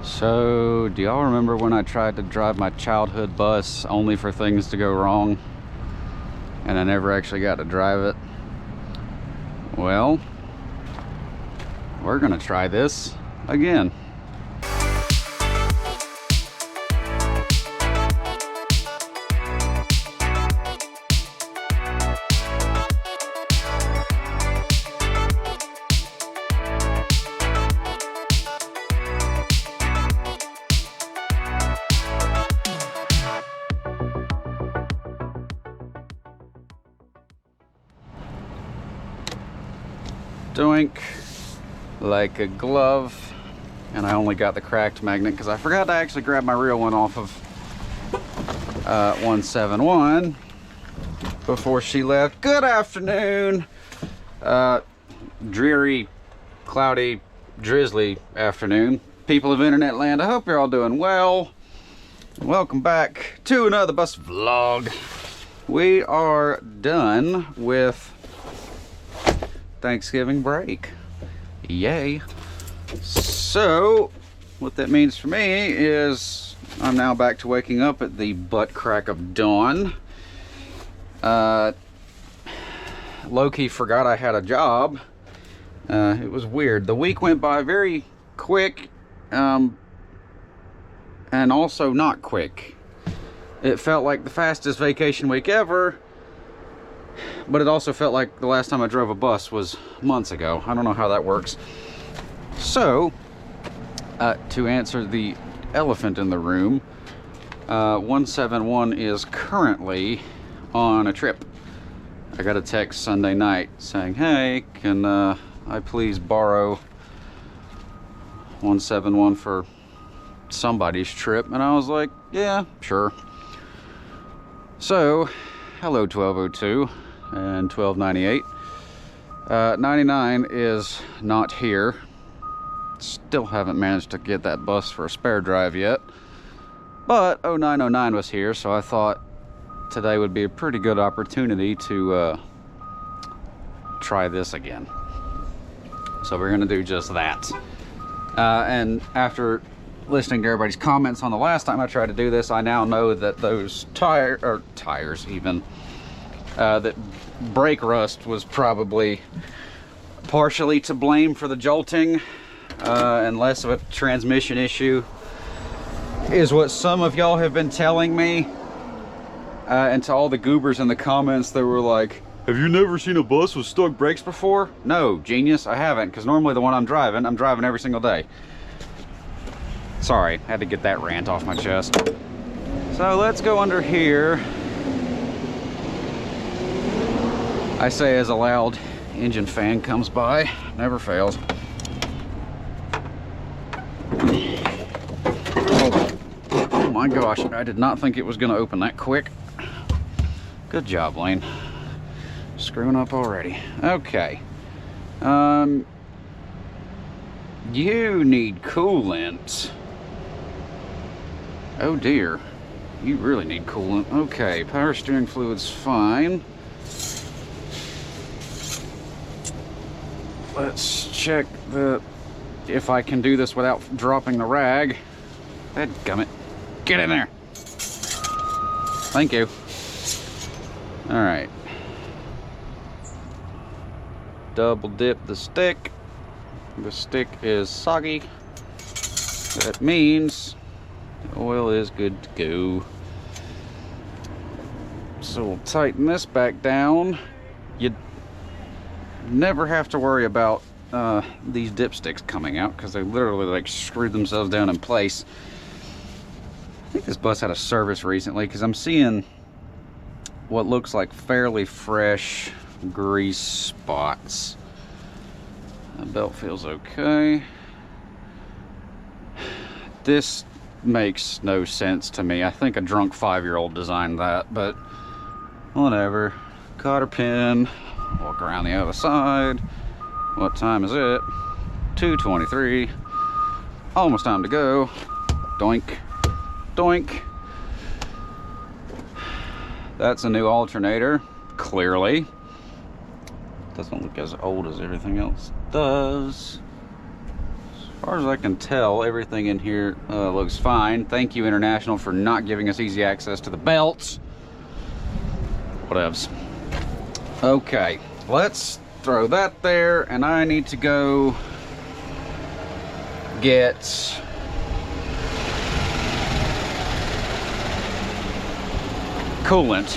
So, do y'all remember when I tried to drive my childhood bus only for things to go wrong? And I never actually got to drive it? Well, we're gonna try this again. Doink, like a glove. And I only got the cracked magnet because I forgot to actually grab my real one off of 171 before she left. Good afternoon. Dreary, cloudy, drizzly afternoon. People of internet land, I hope you're all doing well. Welcome back to another bus vlog. We are done with Thanksgiving break. Yay. So what that means for me is I'm now back to waking up at the butt crack of dawn. Low-key forgot I had a job. It was weird. The week went by very quick, and also not quick. It felt like the fastest vacation week ever, but it also felt like the last time I drove a bus was months ago. I don't know how that works. So, to answer the elephant in the room, 171 is currently on a trip. I got a text Sunday night saying, hey, can I please borrow 171 for somebody's trip? And I was like, yeah, sure. So, hello 1202 and 1298. 99 is not here. Still haven't managed to get that bus for a spare drive yet. But 0909 was here, so I thought today would be a pretty good opportunity to try this again. So we're gonna do just that. And after listening to everybody's comments on the last time I tried to do this, I now know that those tires even, that brake rust was probably partially to blame for the jolting, and less of a transmission issue is what some of y'all have been telling me. And to all the goobers in the comments that were like, have you never seen a bus with stuck brakes before? No, genius, I haven't, because normally the one I'm driving every single day. Sorry, had to get that rant off my chest. So let's go under here. I say as a loud engine fan comes by, never fails. Oh my gosh, I did not think it was gonna open that quick. Good job, Lane. Screwing up already. Okay. You need coolant. Oh dear. You really need coolant. Okay, power steering fluid's fine. Let's check if I can do this without dropping the rag. Dadgummit. Get in there. Thank you. Alright. Double dip the stick. The stick is soggy. That means the oil is good to go. So we'll tighten this back down. You never have to worry about these dipsticks coming out because they literally like screwed themselves down in place. I think this bus had a service recently because I'm seeing what looks like fairly fresh grease spots. The belt feels okay. This makes no sense to me. I think a drunk 5-year-old designed that, but whatever. Cotter pin. Walk around the other side. What time is it? 2:23. Almost time to go. Doink. Doink. That's a new alternator, clearly. Doesn't look as old as everything else does. far as I can tell, everything in here looks fine. Thank you, International, for not giving us easy access to the belts. Whatevs. Okay, let's throw that there, and I need to go get coolant.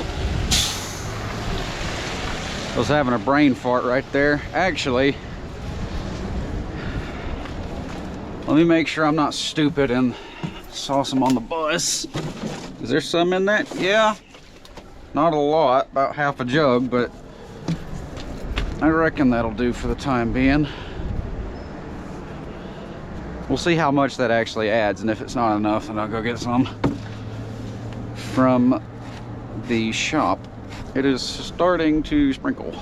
I was having a brain fart right there. Actually, let me make sure I'm not stupid and saw some on the bus. Is there some in that? Yeah, not a lot, about half a jug, but I reckon that'll do for the time being. We'll see how much that actually adds, and if it's not enough, then I'll go get some from the shop. It is starting to sprinkle.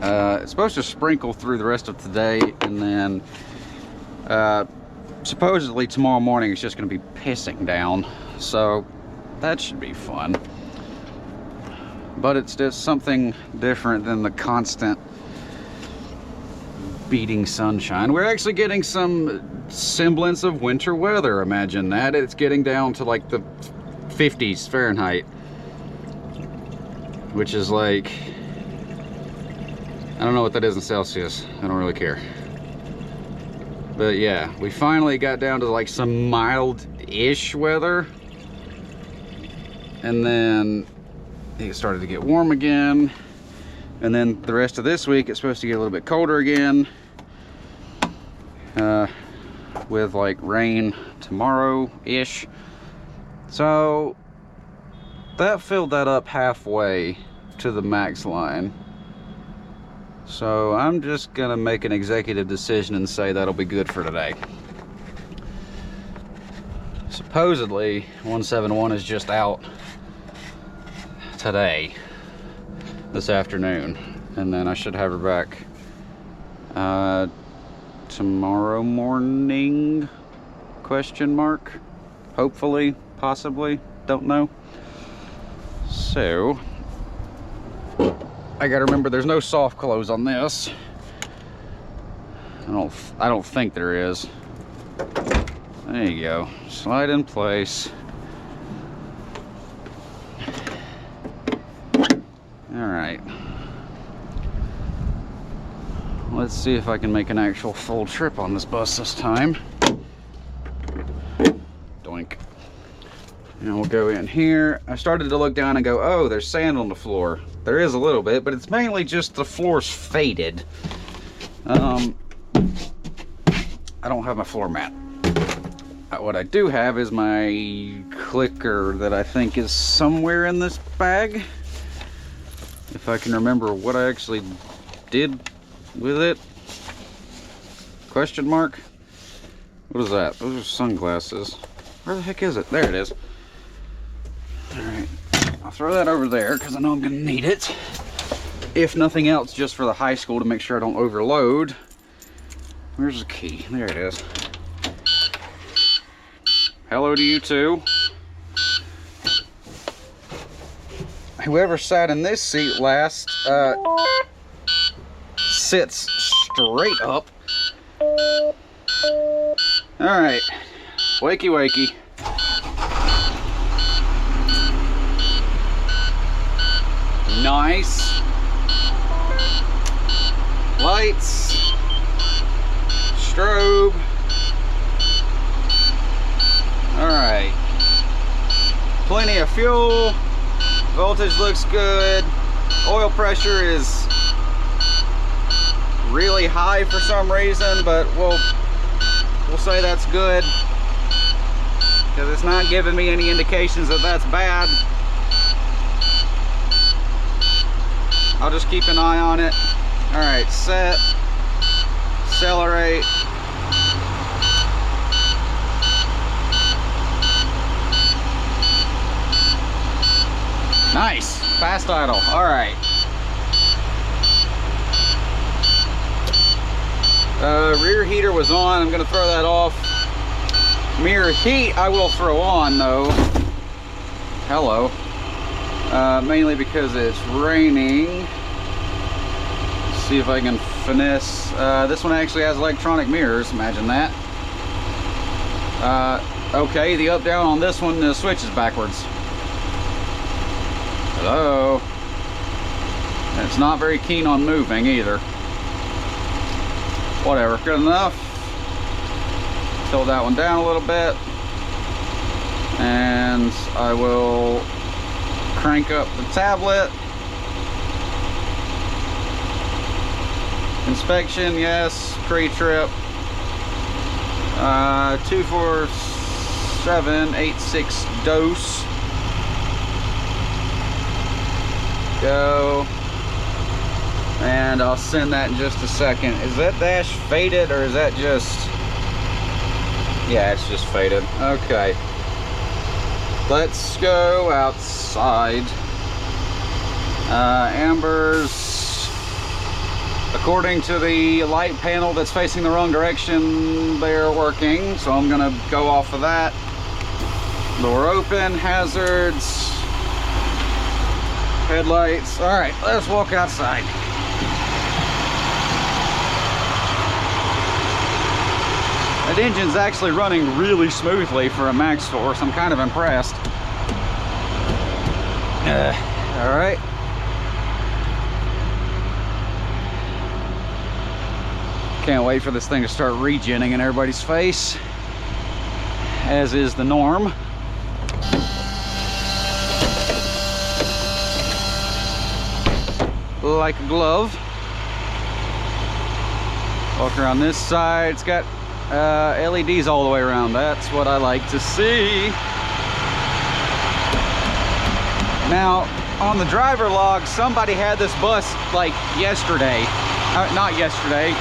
It's supposed to sprinkle through the rest of today, and then supposedly tomorrow morning it's just going to be pissing down, so that should be fun. But it's just something different than the constant beating sunshine. We're actually getting some semblance of winter weather. Imagine that. It's getting down to like the 50s Fahrenheit, which is like, I don't know what that is in Celsius. I don't really care. But yeah, we finally got down to like some mild-ish weather, and then it started to get warm again, and then the rest of this week it's supposed to get a little bit colder again, with like rain tomorrow-ish. So that filled that up halfway to the max line. So I'm just gonna make an executive decision and say that'll be good for today. Supposedly 171 is just out today, this afternoon, and then I should have her back tomorrow morning, question mark, hopefully, possibly, don't know. So I gotta remember there's no soft close on this. I don't think there is. There you go, slide in place. All right, let's see if I can make an actual full trip on this bus this time. Doink. And we'll go in here. I started to look down and go, oh, there's sand on the floor. There is a little bit, but it's mainly just the floor's faded. I don't have my floor mat. What I do have is my clicker that I think is somewhere in this bag. If I can remember what I actually did with it. Question mark? What is that? Those are sunglasses. Where the heck is it? There it is. Alright, I'll throw that over there because I know I'm going to need it. If nothing else, just for the high school to make sure I don't overload. Where's the key? There it is. Hello to you too. Whoever sat in this seat last sits straight up. Alright, wakey wakey. Nice. Lights. Strobe. Alright. Plenty of fuel. Voltage looks good. Oil pressure is really high for some reason, but we'll say that's good, because it's not giving me any indications that that's bad. I'll just keep an eye on it. Alright, set, accelerate. Nice, fast idle, alright. Rear heater was on, I'm gonna throw that off. Mirror heat I will throw on though. Hello. Mainly because it's raining. Let's see if I can finesse. This one actually has electronic mirrors, imagine that. Okay, the up down on this one, the switch is backwards. Hello. And it's not very keen on moving either. Whatever, good enough. Tilt that one down a little bit. And I will crank up the tablet. Inspection, yes. Pre-trip. 24786 dose. Go. And I'll send that in just a second. Is that dash faded or is that just... Yeah, it's just faded. Okay. Let's go outside. Ambers, according to the light panel that's facing the wrong direction, they're working, so I'm gonna go off of that. Door open, hazards, headlights. All right, let's walk outside. That engine's actually running really smoothly for a Max Force. I'm kind of impressed. All right. Can't wait for this thing to start regenning in everybody's face, as is the norm. Like a glove. Walk around this side. It's got LEDs all the way around. That's what I like to see. Now, on the driver log, somebody had this bus like yesterday. Not yesterday.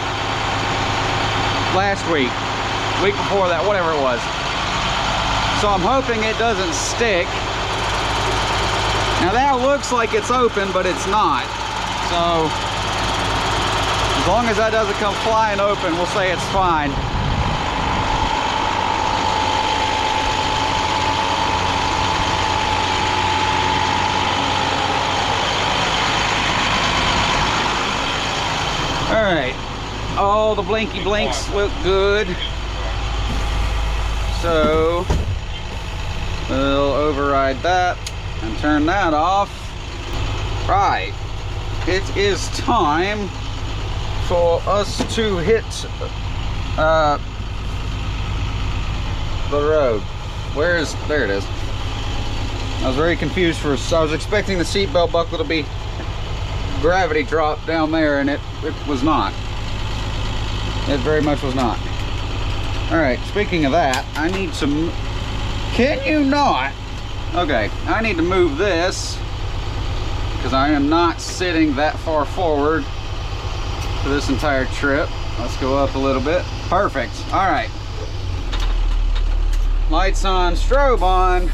Last week. Week before that, whatever it was. So I'm hoping it doesn't stick. Now that looks like it's open, but it's not. So, as long as that doesn't come flying open, we'll say it's fine. All right, all the blinky blinks look good. So we'll override that and turn that off. Right, it is time for us to hit the road. There it is. I was very confused first. I was expecting the seatbelt buckle to be gravity drop down there, and it was not. It very much was not. All right, speaking of that, I need to... Can you not? Okay, I need to move this because I am not sitting that far forward for this entire trip. Let's go up a little bit. Perfect. All right. Lights on, strobe on.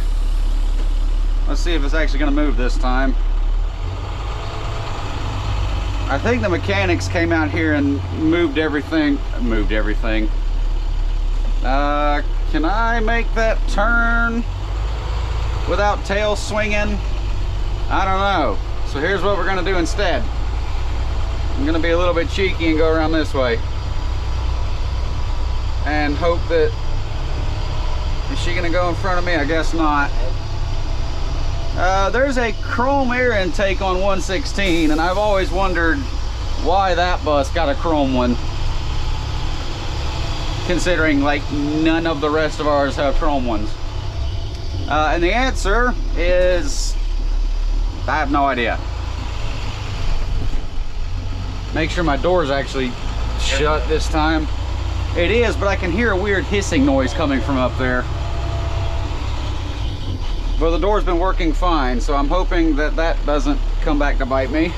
Let's see if it's actually going to move this time. I think the mechanics came out here and moved everything. Can I make that turn without tail swinging? I don't know. So here's what we're gonna do instead. I'm gonna be a little bit cheeky and go around this way. And hope that... Is she gonna go in front of me? I guess not. There's a chrome air intake on 116, and I've always wondered why that bus got a chrome one, considering like none of the rest of ours have chrome ones. And the answer is, I have no idea. Make sure my door's actually shut this time. It is, but I can hear a weird hissing noise coming from up there. Well, the door's been working fine, so I'm hoping that that doesn't come back to bite me.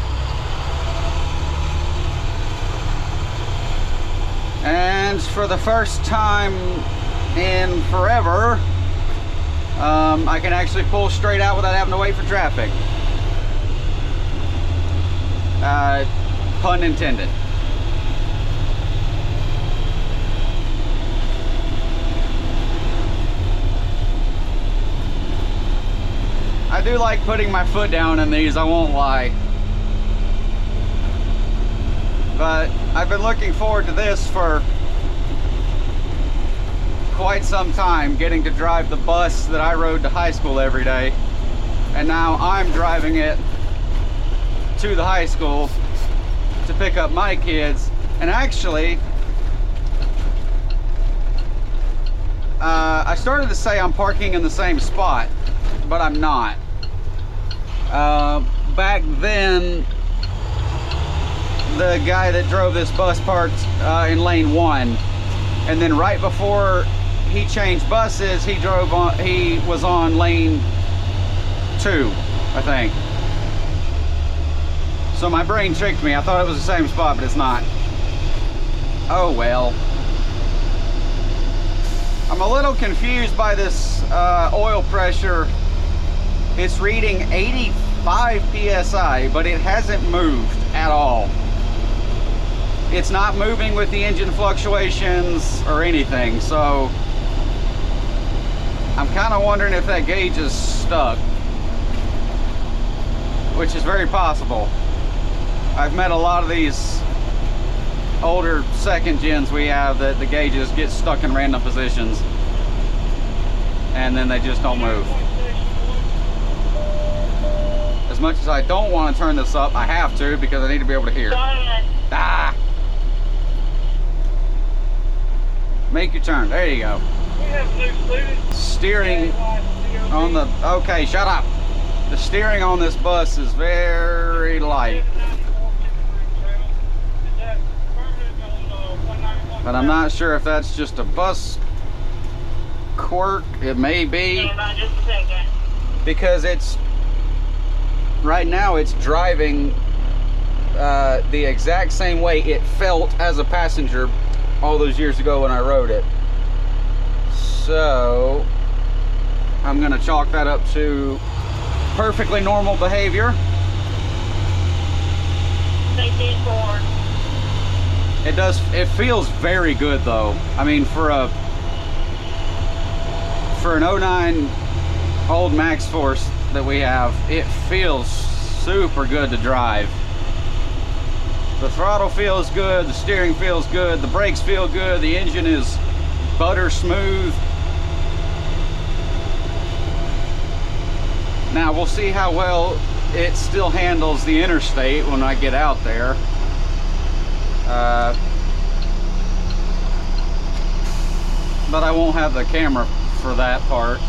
And for the first time in forever, I can actually pull straight out without having to wait for traffic. Pun intended. I do like putting my foot down in these, I won't lie. But I've been looking forward to this for quite some time, getting to drive the bus that I rode to high school every day. And now I'm driving it to the high school to pick up my kids. And actually, I started to say I'm parking in the same spot, but I'm not. Back then, the guy that drove this bus parked in lane 1, and then right before he changed buses, he was on lane 2, I think. So my brain tricked me. I thought it was the same spot, but it's not. Oh well. I'm a little confused by this oil pressure. It's reading 85 psi, but it hasn't moved at all. It's not moving with the engine fluctuations or anything, so I'm kind of wondering if that gauge is stuck, which is very possible. I've met a lot of these older second gens we have that the gauges get stuck in random positions and then they just don't move. As much as I don't want to turn this up, I have to because I need to be able to hear. Ah! Make your turn. There you go. Steering on the... Okay, shut up. The steering on this bus is very light. But I'm not sure if that's just a bus quirk. It may be. Because it's... Right now it's driving the exact same way it felt as a passenger all those years ago when I rode it. So I'm gonna chalk that up to perfectly normal behavior. It feels very good though. I mean, for an 09 old Max Force that we have, it feels super good to drive. The throttle feels good, the steering feels good, the brakes feel good, the engine is butter smooth. Now we'll see how well it still handles the interstate when I get out there. But I won't have the camera for that part.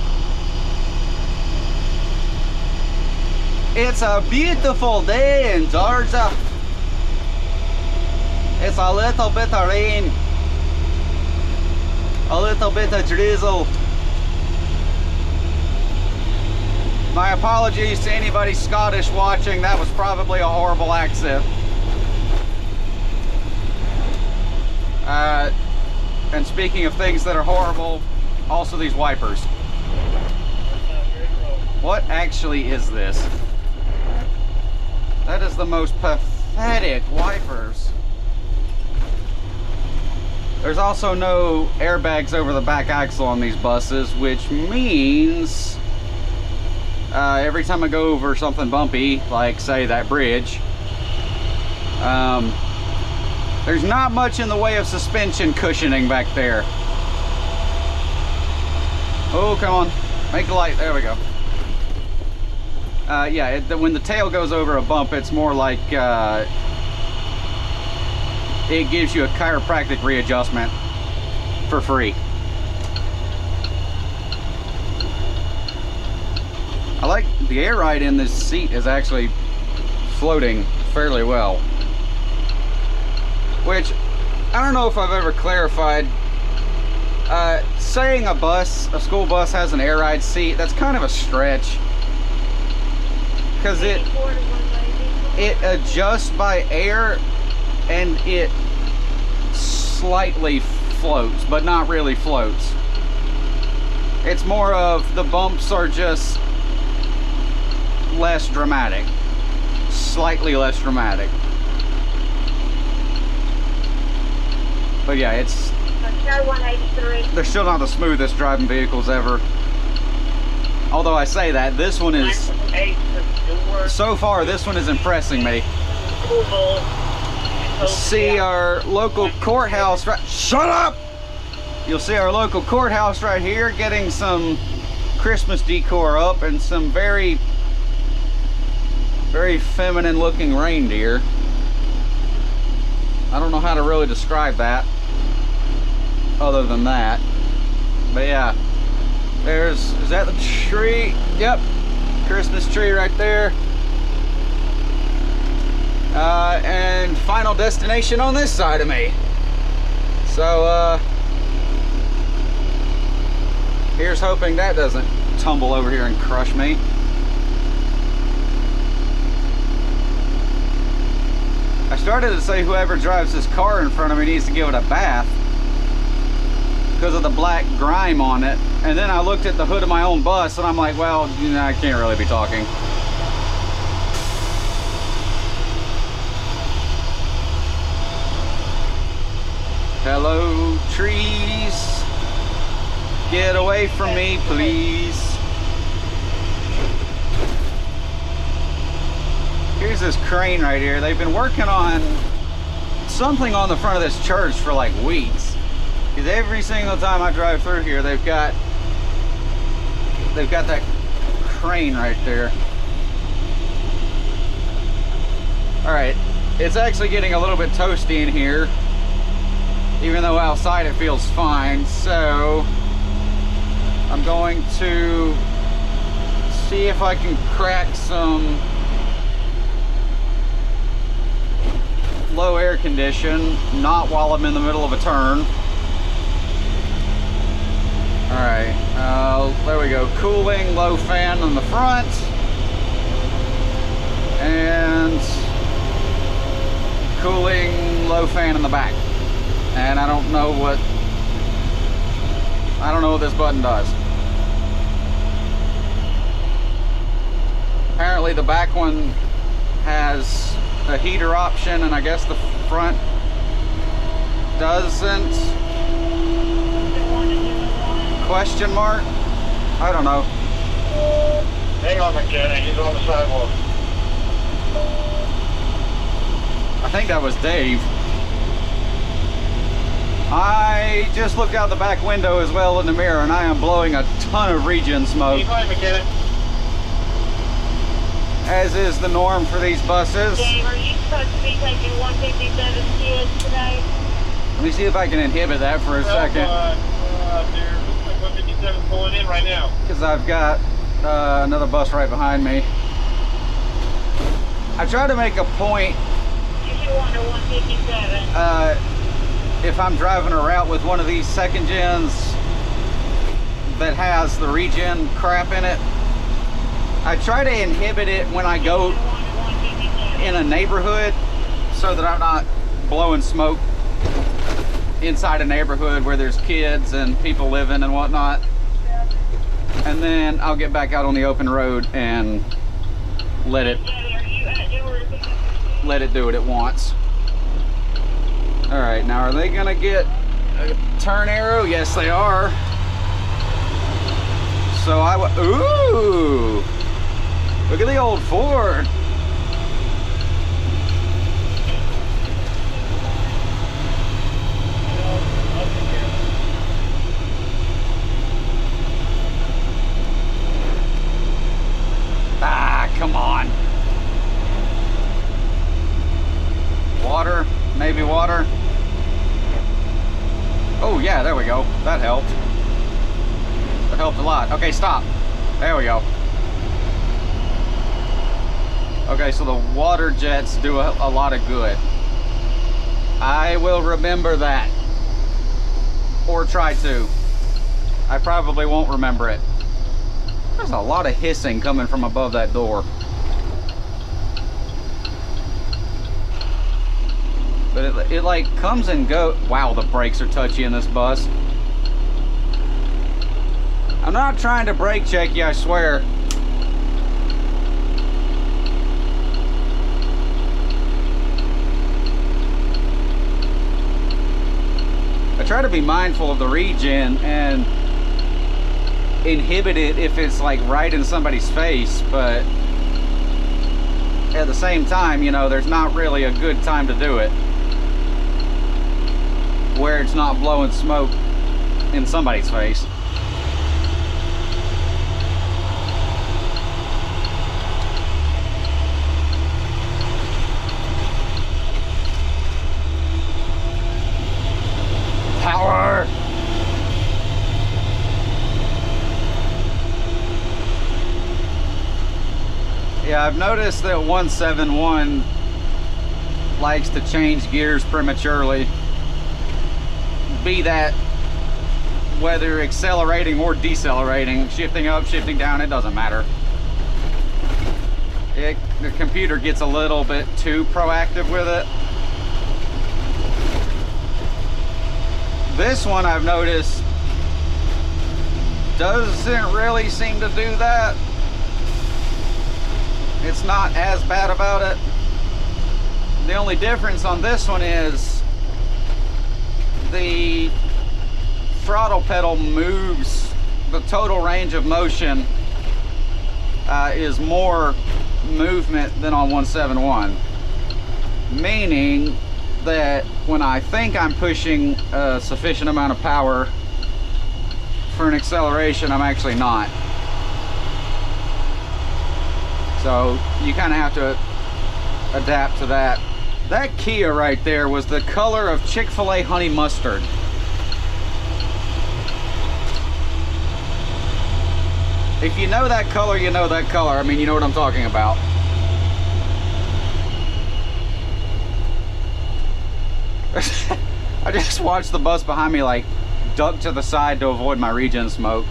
It's a beautiful day in Georgia. It's a little bit of rain, a little bit of drizzle. My apologies to anybody Scottish watching. That was probably a horrible accent. And speaking of things that are horrible, also these wipers. What actually is this? That is the most pathetic wipers. There's also no airbags over the back axle on these buses, which means every time I go over something bumpy, like say that bridge, there's not much in the way of suspension cushioning back there. Oh, come on, make the light, there we go. Yeah, when the tail goes over a bump, it's more like it gives you a chiropractic readjustment for free. I like the air ride in this seat is actually floating fairly well, which I don't know if I've ever clarified. Saying a school bus has an air ride seat, that's kind of a stretch, because it adjusts by air and it slightly floats, but not really floats. It's more of the bumps are just less dramatic, slightly less dramatic. But yeah, it's they're still not the smoothest driving vehicles ever. Although I say that, this one is, so far this one is impressing me. You'll see our local courthouse right... Shut up! You'll see our local courthouse right here getting some Christmas decor up and some very feminine looking reindeer. I don't know how to really describe that other than that. But yeah, is that the tree? Yep, Christmas tree right there. And final destination on this side of me. So here's hoping that doesn't tumble over here and crush me. I started to say whoever drives this car in front of me needs to give it a bath because of the black grime on it. And then I looked at the hood of my own bus and I'm like, well, you know, I can't really be talking. Hello, trees. Get away from me, please. Here's this crane right here. They've been working on something on the front of this church for like weeks. Because every single time I drive through here, they've got that crane right there. All right, it's actually getting a little bit toasty in here, even though outside it feels fine. So I'm going to see if I can crack some low air condition, not while I'm in the middle of a turn. All right, there we go. Cooling, low fan on the front, and cooling, low fan in the back. And I don't know what this button does. Apparently the back one has a heater option, and I guess the front doesn't. Question mark? I don't know. Hang on, McKenna, he's on the sidewalk. I think that was Dave. I just looked out the back window as well in the mirror, and I am blowing a ton of regen smoke. Keep going, McKenna. As is the norm for these buses. Dave, are you supposed to be taking 157 kids today? Let me see if I can inhibit that for a second. There's 157 pulling in right now. Because I've got another bus right behind me. I try to make a point. You should want to 157. If I'm driving a route with one of these second gens that has the regen crap in it, I try to inhibit it when I go in a neighborhood so that I'm not blowing smoke inside a neighborhood where there's kids and people living and whatnot. And then I'll get back out on the open road and let it do what it wants. All right, now are they gonna get a turn arrow? Yes, they are. So ooh, look at the old Ford. Ah, come on. Water, maybe water. Oh yeah, there we go. That helped. That helped a lot. Okay, stop. There we go. Okay, so the water jets do a lot of good. I will remember that. Or try to. I probably won't remember it. There's a lot of hissing coming from above that door. But it like comes and goes. Wow, the brakes are touchy in this bus. I'm not trying to brake check you, I swear. I try to be mindful of the regen and inhibit it if it's like right in somebody's face, but at the same time, you know, there's not really a good time to do it. where it's not blowing smoke in somebody's face. Power! Yeah, I've noticed that 171 likes to change gears prematurely. Be that whether accelerating or decelerating, shifting up, shifting down, it doesn't matter. The computer gets a little bit too proactive with it. This one I've noticed doesn't really seem to do that. It's not as bad about it. The only difference on this one is the throttle pedal moves, the total range of motion is more movement than on 171. Meaning that when I think I'm pushing a sufficient amount of power for an acceleration, I'm actually not. So you kind of have to adapt to that. That Kia right there was the color of Chick-fil-A honey mustard. If you know that color, you know that color. I mean, you know what I'm talking about. I just watched the bus behind me like duck to the side to avoid my regen smoke.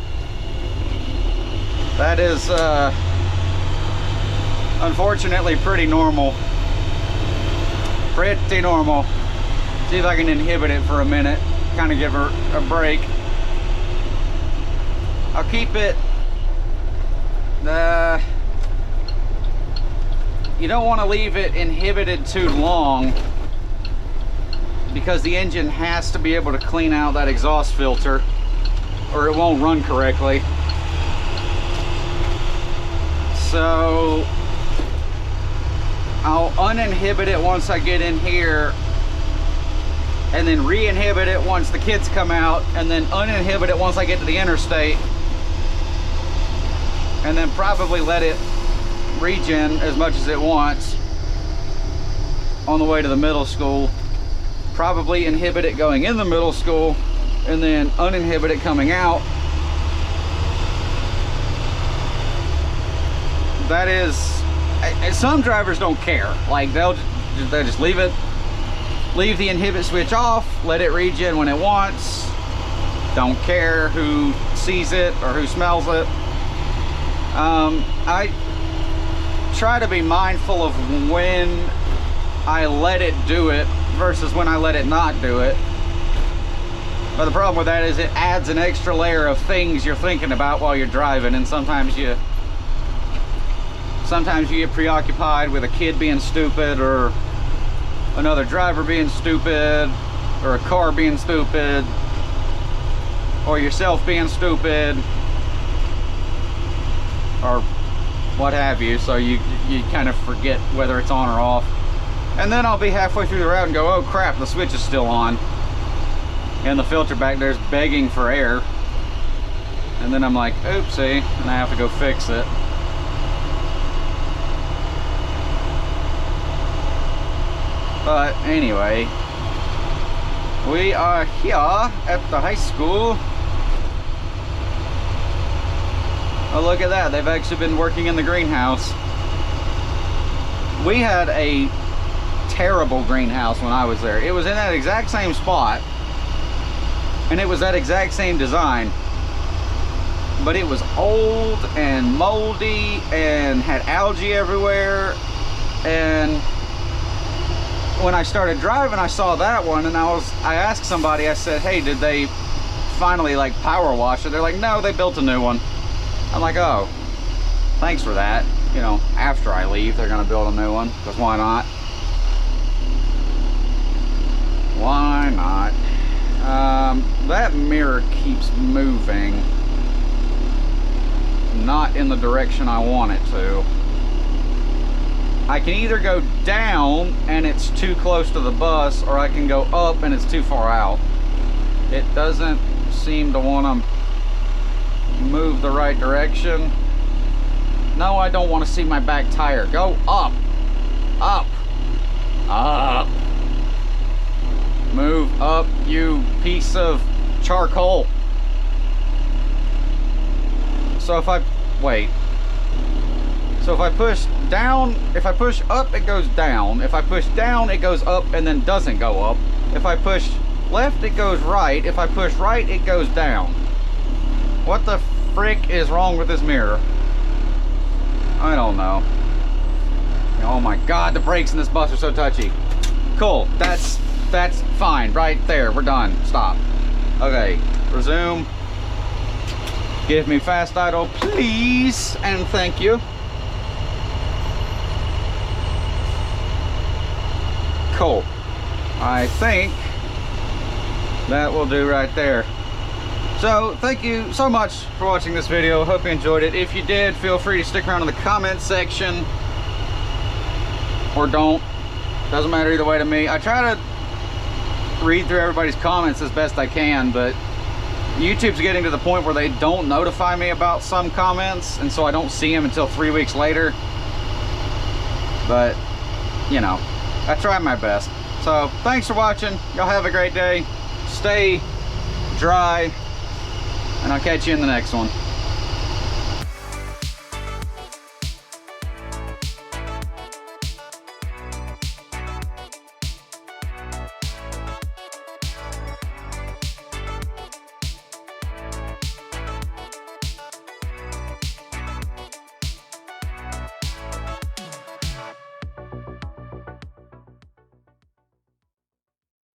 That is unfortunately pretty normal. Pretty normal. See if I can inhibit it for a minute, kind of give her a break. I'll keep it, you don't want to leave it inhibited too long, because the engine has to be able to clean out that exhaust filter or it won't run correctly. So I'll uninhibit it once I get in here, and then re-inhibit it once the kids come out, and then uninhibit it once I get to the interstate, and then probably let it regen as much as it wants on the way to the middle school. Probably inhibit it going in the middle school, and then uninhibit it coming out. That is, some drivers don't care. Like they'll just leave the inhibit switch off, let it regen when it wants. Don't care who sees it or who smells it. I try to be mindful of when I let it do it versus when I let it not do it. But the problem with that is it adds an extra layer of things you're thinking about while you're driving, and sometimes you get preoccupied with a kid being stupid, or another driver being stupid, or a car being stupid, or yourself being stupid, or what have you. So you kind of forget whether it's on or off. And then I'll be halfway through the route and go, oh crap, the switch is still on. And the filter back there's begging for air. And then I'm like, oopsie, and I have to go fix it. But anyway, we are here at the high school. Oh, look at that. They've actually been working in the greenhouse. We had a terrible greenhouse when I was there. It was in that exact same spot, and it was that exact same design, but it was old and moldy and had algae everywhere. And when I started driving, I saw that one, and I asked somebody, I said, hey, did they finally like power wash it? They're like, no, they built a new one. I'm like, oh, thanks for that. You know, after I leave, they're gonna build a new one, because why not? Why not? That mirror keeps moving, not in the direction I want it to. I can either go down and it's too close to the bus, or I can go up and it's too far out. It doesn't seem to want to move the right direction. No, I don't want to see my back tire. Go up, up, up. Move up, you piece of charcoal. So if I, wait. So if I push down, if I push up, it goes down. If I push down, it goes up and then doesn't go up. If I push left, it goes right. If I push right, it goes down. What the frick is wrong with this mirror? I don't know. Oh my God, the brakes in this bus are so touchy. Cool, that's fine, right there, we're done, stop. Okay, resume. Give me fast idle, please, and thank you. Cool. I think that will do right there. So thank you so much for watching this video. Hope you enjoyed it. If you did, feel free to stick around in the comment section, or don't. Doesn't matter either way to me. I try to read through everybody's comments as best I can, but YouTube's getting to the point where they don't notify me about some comments, and so I don't see them until 3 weeks later. But you know, I try my best. So thanks for watching. Y'all have a great day. Stay dry, and I'll catch you in the next one.